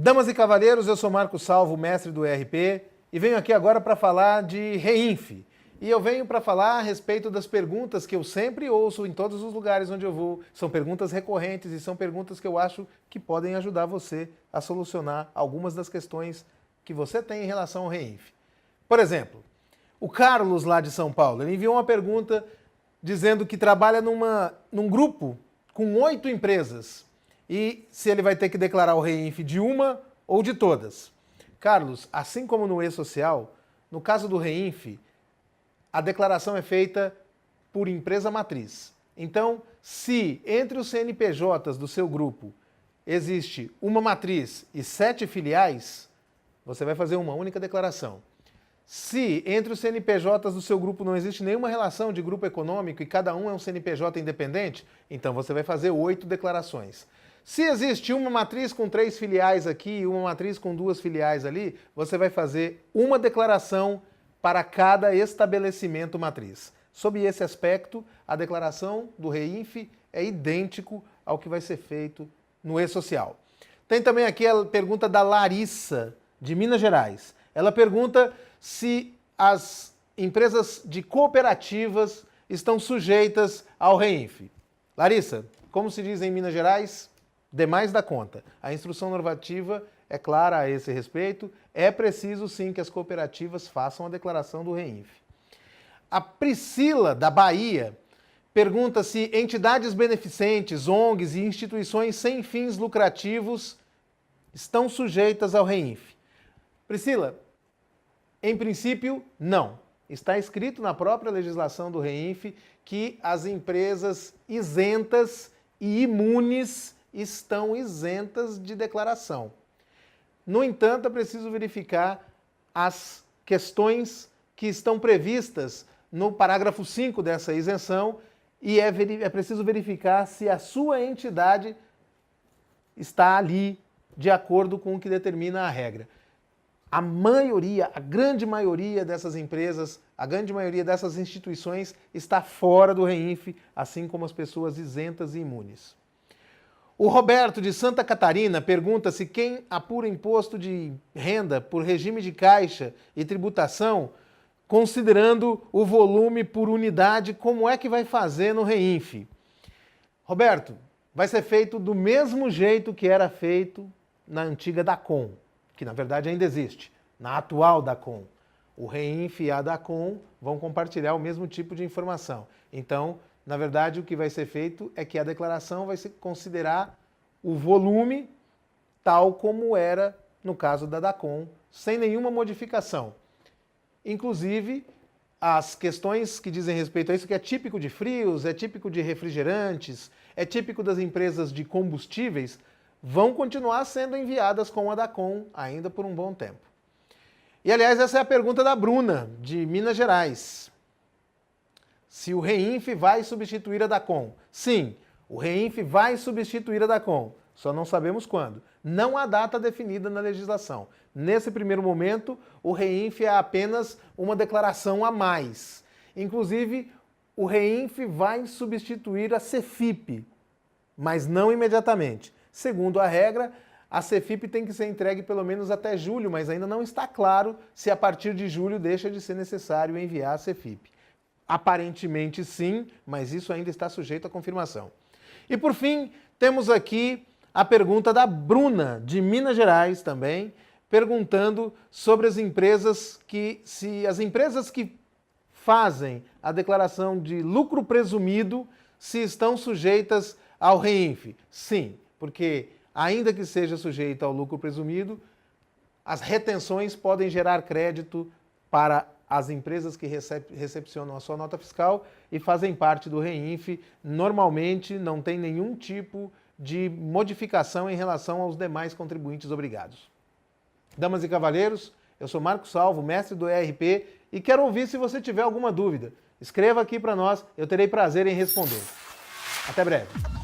Damas e cavalheiros, eu sou Marco Salvo, mestre do ERP, e venho aqui agora para falar de REINF. E eu venho para falar a respeito das perguntas que eu sempre ouço em todos os lugares onde eu vou. São perguntas recorrentes e são perguntas que eu acho que podem ajudar você a solucionar algumas das questões que você tem em relação ao REINF. Por exemplo, o Carlos lá de São Paulo, ele enviou uma pergunta dizendo que trabalha num grupo com 8 empresas e se ele vai ter que declarar o REINF de uma ou de todas. Carlos, assim como no E-Social, no caso do REINF, a declaração é feita por empresa matriz. Então, se entre os CNPJs do seu grupo existe uma matriz e 7 filiais, você vai fazer uma única declaração. Se entre os CNPJs do seu grupo não existe nenhuma relação de grupo econômico e cada um é um CNPJ independente, então você vai fazer 8 declarações. Se existe uma matriz com 3 filiais aqui e uma matriz com 2 filiais ali, você vai fazer uma declaração para cada estabelecimento matriz. Sob esse aspecto, a declaração do REINF é idêntico ao que vai ser feito no E-Social. Tem também aqui a pergunta da Larissa, de Minas Gerais. Ela pergunta se as empresas de cooperativas estão sujeitas ao REINF. Larissa, como se diz em Minas Gerais? Demais da conta. A instrução normativa é clara a esse respeito. É preciso sim que as cooperativas façam a declaração do REINF. A Priscila, da Bahia, pergunta se entidades beneficentes, ONGs e instituições sem fins lucrativos estão sujeitas ao REINF. Priscila, em princípio, não. Está escrito na própria legislação do REINF que as empresas isentas e imunes estão isentas de declaração. No entanto, é preciso verificar as questões que estão previstas no parágrafo 5 dessa isenção e é preciso verificar se a sua entidade está ali de acordo com o que determina a regra. A maioria, a grande maioria dessas empresas, a grande maioria dessas instituições está fora do REINF, assim como as pessoas isentas e imunes. O Roberto, de Santa Catarina, pergunta se quem apura imposto de renda por regime de caixa e tributação, considerando o volume por unidade, como é que vai fazer no REINF? Roberto, vai ser feito do mesmo jeito que era feito na antiga DACOM, que na verdade ainda existe, na atual DACOM. O REINF e a DACOM vão compartilhar o mesmo tipo de informação. Então, na verdade, o que vai ser feito é que a declaração vai se considerar o volume tal como era no caso da DACOM, sem nenhuma modificação. Inclusive, as questões que dizem respeito a isso, que é típico de frios, é típico de refrigerantes, é típico das empresas de combustíveis, vão continuar sendo enviadas com a DACOM ainda por um bom tempo. E, aliás, essa é a pergunta da Bruna, de Minas Gerais. Se o REINF vai substituir a DACOM? Sim, o REINF vai substituir a DACOM, só não sabemos quando. Não há data definida na legislação. Nesse primeiro momento, o REINF é apenas uma declaração a mais. Inclusive, o REINF vai substituir a CEFIP, mas não imediatamente. Segundo a regra, a CEFIP tem que ser entregue pelo menos até julho, mas ainda não está claro se a partir de julho deixa de ser necessário enviar a CEFIP. Aparentemente sim, mas isso ainda está sujeito à confirmação. E por fim, temos aqui a pergunta da Bruna, de Minas Gerais também, perguntando sobre as empresas se as empresas que fazem a declaração de lucro presumido, se estão sujeitas ao REINF. Sim, porque ainda que seja sujeita ao lucro presumido, as retenções podem gerar crédito para as empresas que recepcionam a sua nota fiscal e fazem parte do REINF. Normalmente não tem nenhum tipo de modificação em relação aos demais contribuintes obrigados. Damas e cavalheiros, eu sou Marco Salvo, mestre do ERP, e quero ouvir se você tiver alguma dúvida. Escreva aqui para nós, eu terei prazer em responder. Até breve.